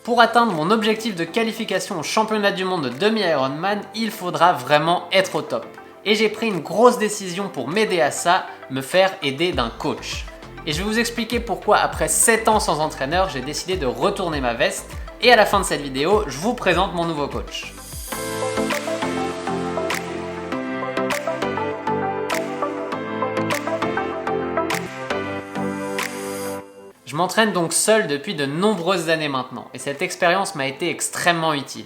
Pour atteindre mon objectif de qualification au championnat du monde de demi-Ironman, il faudra vraiment être au top. Et j'ai pris une grosse décision pour m'aider à ça, me faire aider d'un coach. Et je vais vous expliquer pourquoi après 7 ans sans entraîneur, j'ai décidé de retourner ma veste. Et à la fin de cette vidéo, je vous présente mon nouveau coach. Je m'entraîne donc seul depuis de nombreuses années maintenant et cette expérience m'a été extrêmement utile.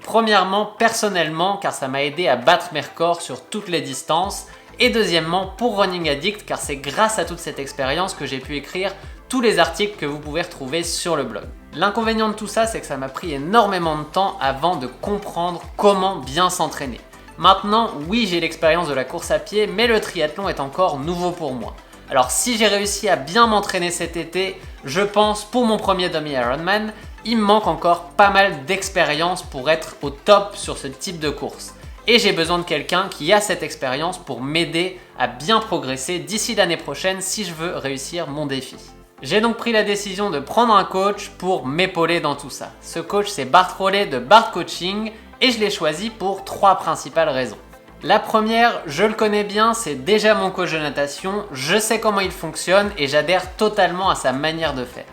Premièrement, personnellement, car ça m'a aidé à battre mes records sur toutes les distances, et deuxièmement, pour Running Addict, car c'est grâce à toute cette expérience que j'ai pu écrire tous les articles que vous pouvez retrouver sur le blog. L'inconvénient de tout ça, c'est que ça m'a pris énormément de temps avant de comprendre comment bien s'entraîner. Maintenant, oui, j'ai l'expérience de la course à pied, mais le triathlon est encore nouveau pour moi. Alors si j'ai réussi à bien m'entraîner cet été, je pense pour mon premier demi-Ironman, il me manque encore pas mal d'expérience pour être au top sur ce type de course. Et j'ai besoin de quelqu'un qui a cette expérience pour m'aider à bien progresser d'ici l'année prochaine si je veux réussir mon défi. J'ai donc pris la décision de prendre un coach pour m'épauler dans tout ça. Ce coach c'est Bart Rollet de Bart Coaching et je l'ai choisi pour 3 principales raisons. La première, je le connais bien, c'est déjà mon coach de natation, je sais comment il fonctionne et j'adhère totalement à sa manière de faire.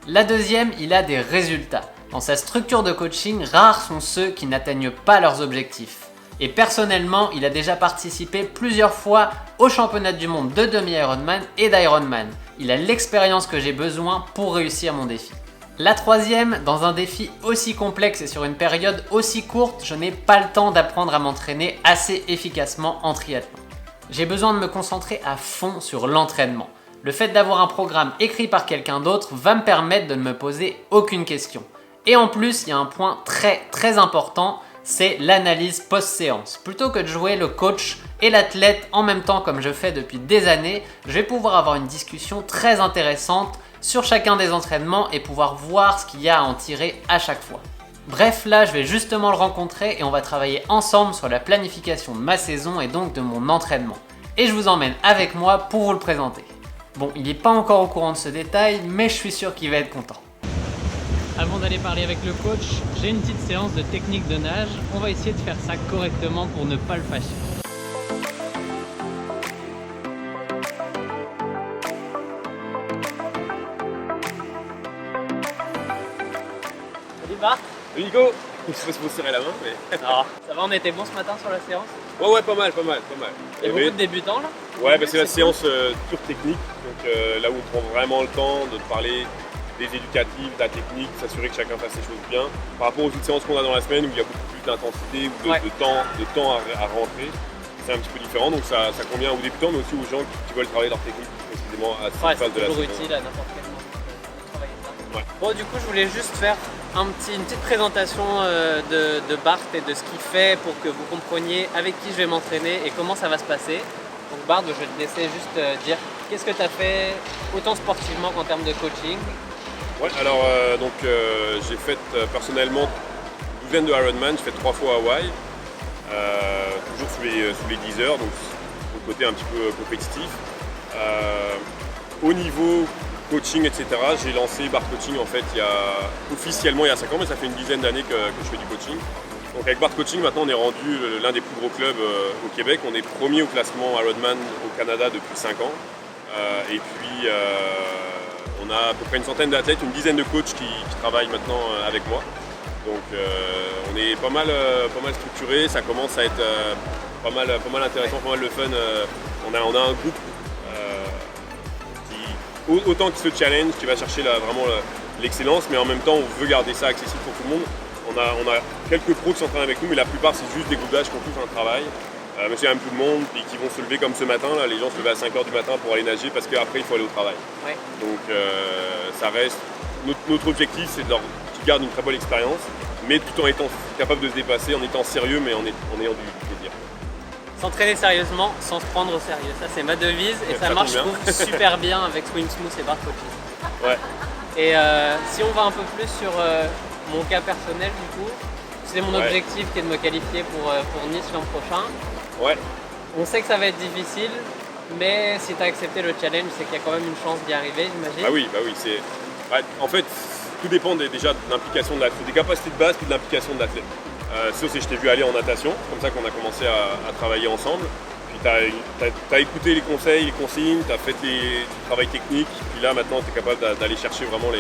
La deuxième, il a des résultats. Dans sa structure de coaching, rares sont ceux qui n'atteignent pas leurs objectifs. Et personnellement, il a déjà participé plusieurs fois au championnat du monde de demi-Ironman et d'Ironman. Il a l'expérience que j'ai besoin pour réussir mon défi. La troisième, dans un défi aussi complexe et sur une période aussi courte, je n'ai pas le temps d'apprendre à m'entraîner assez efficacement en triathlon. J'ai besoin de me concentrer à fond sur l'entraînement. Le fait d'avoir un programme écrit par quelqu'un d'autre va me permettre de ne me poser aucune question. Et en plus, il y a un point très important, c'est l'analyse post-séance. Plutôt que de jouer le coach et l'athlète en même temps comme je fais depuis des années, je vais pouvoir avoir une discussion très intéressante sur chacun des entraînements et pouvoir voir ce qu'il y a à en tirer à chaque fois. Bref, là je vais justement le rencontrer et on va travailler ensemble sur la planification de ma saison et donc de mon entraînement. Et je vous emmène avec moi pour vous le présenter. Bon, il n'est pas encore au courant de ce détail, mais je suis sûr qu'il va être content. Avant d'aller parler avec le coach, j'ai une petite séance de technique de nage. On va essayer de faire ça correctement pour ne pas le fâcher. Salut Bart. Salut Nico. Il faut se serrer la main, mais... Non, ça va, on était bon ce matin sur la séance? Ouais, pas mal. Il y a beaucoup de débutants là? Ouais, c'est la séance pure technique, donc là où on prend vraiment le temps de parler des éducatifs, de la technique, s'assurer que chacun fasse ses choses bien. Par rapport aux autres séances qu'on a dans la semaine où il y a beaucoup plus d'intensité ou de temps à rentrer, c'est un petit peu différent, donc ça convient aux débutants mais aussi aux gens qui veulent travailler leur technique précisément à cette phase de la saison. C'est toujours utile à n'importe quel moment de travailler ça. Ouais. Bon, du coup, je voulais juste faire une petite présentation de Bart et de ce qu'il fait pour que vous compreniez avec qui je vais m'entraîner et comment ça va se passer. Donc Bart, je vais te laisser juste dire qu'est-ce que tu as fait autant sportivement qu'en termes de coaching. Ouais, alors j'ai fait personnellement une douzaine de Ironman, j'ai fait 3 fois Hawaï, toujours sous les 10 heures, donc le côté un petit peu compétitif. Au niveau coaching, etc., j'ai lancé Bart Coaching en fait officiellement il y a 5 ans, mais ça fait une dizaine d'années que je fais du coaching. Donc avec Bart Coaching, maintenant on est rendu l'un des plus gros clubs au Québec. On est premier au classement Ironman au Canada depuis 5 ans. Et puis on a à peu près une centaine d'athlètes, une dizaine de coachs qui travaillent maintenant avec moi. Donc on est pas mal structuré, ça commence à être pas mal intéressant, pas mal le fun. On a un groupe autant qui se challenge, qui va chercher vraiment l'excellence, mais en même temps on veut garder ça accessible pour tout le monde. On a quelques pros qui s'entraînent avec nous, mais la plupart c'est juste des groupes d'âge qui ont tous un travail. Monsieur et Madame tout le monde, et qui vont se lever comme ce matin, là, les gens se levaient à 5h du matin pour aller nager parce qu'après il faut aller au travail. Ouais. Donc ça reste, notre objectif c'est qu'ils gardent une très bonne expérience, mais tout en étant capable de se dépasser, en étant sérieux, mais en ayant du plaisir. S'entraîner sérieusement sans se prendre au sérieux, ça c'est ma devise et ça marche je trouve super bien avec Swim Smooth et Bart Coaching. Ouais. Et si on va un peu plus sur mon cas personnel du coup, c'est mon objectif qui est de me qualifier pour Nice l'an prochain. Ouais. On sait que ça va être difficile, mais si tu as accepté le challenge, c'est qu'il y a quand même une chance d'y arriver, j'imagine. Bah oui, en fait, tout dépend déjà de l'implication de l'athlète, des capacités de base puis de l'implication de l'athlète. Ça, c'est je t'ai vu aller en natation, c'est comme ça qu'on a commencé à travailler ensemble. Puis tu as écouté les conseils, les consignes, tu as fait du travail technique, puis là maintenant tu es capable d'aller chercher vraiment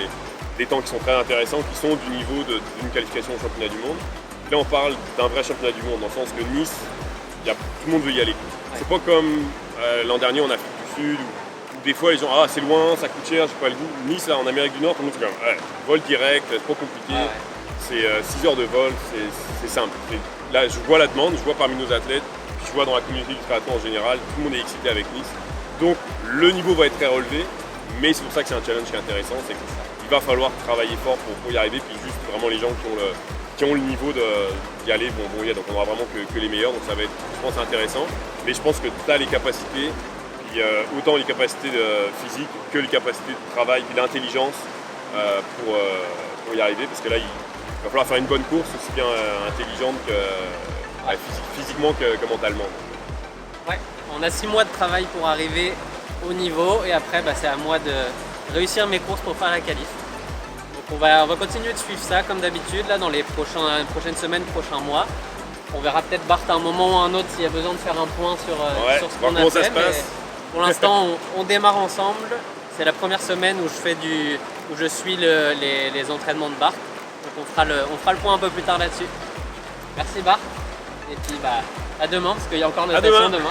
les temps qui sont très intéressants, qui sont du niveau d'une qualification au championnat du monde. Puis là on parle d'un vrai championnat du monde, dans le sens que Nice, tout le monde veut y aller. C'est pas comme l'an dernier en Afrique du Sud, où des fois les gens, ah c'est loin, ça coûte cher, j'ai pas le goût. Nice là en Amérique du Nord, tout le monde c'est comme, vol direct, c'est pas compliqué. C'est 6 heures de vol, c'est simple. Là, je vois la demande, je vois parmi nos athlètes, puis je vois dans la communauté du triathlon en général, tout le monde est excité avec Nice. Donc, le niveau va être très relevé, mais c'est pour ça que c'est un challenge qui est intéressant, c'est qu'il va falloir travailler fort pour y arriver, puis juste vraiment les gens qui ont le niveau d'y aller vont y aller. Donc, on aura vraiment que les meilleurs, donc ça va être, je pense, intéressant. Mais je pense que tu as les capacités, puis, autant les capacités physiques que les capacités de travail, puis l'intelligence pour y arriver, parce que là, il va falloir faire une bonne course, aussi bien intelligente que physiquement que mentalement. Ouais, on a 6 mois de travail pour arriver au niveau et après c'est à moi de réussir mes courses pour faire la qualif. Donc on va continuer de suivre ça comme d'habitude là dans les prochaines semaines, prochains mois. On verra peut-être Bart à un moment ou à un autre s'il y a besoin de faire un point sur ce qu'on a fait. Ça se passe. Pour l'instant on démarre ensemble. C'est la première semaine où je suis les entraînements de Bart. Donc on fera le point un peu plus tard là-dessus. Merci Bart. Et puis à demain parce qu'il y a encore notre session demain.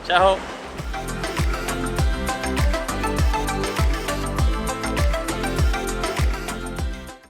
Ciao.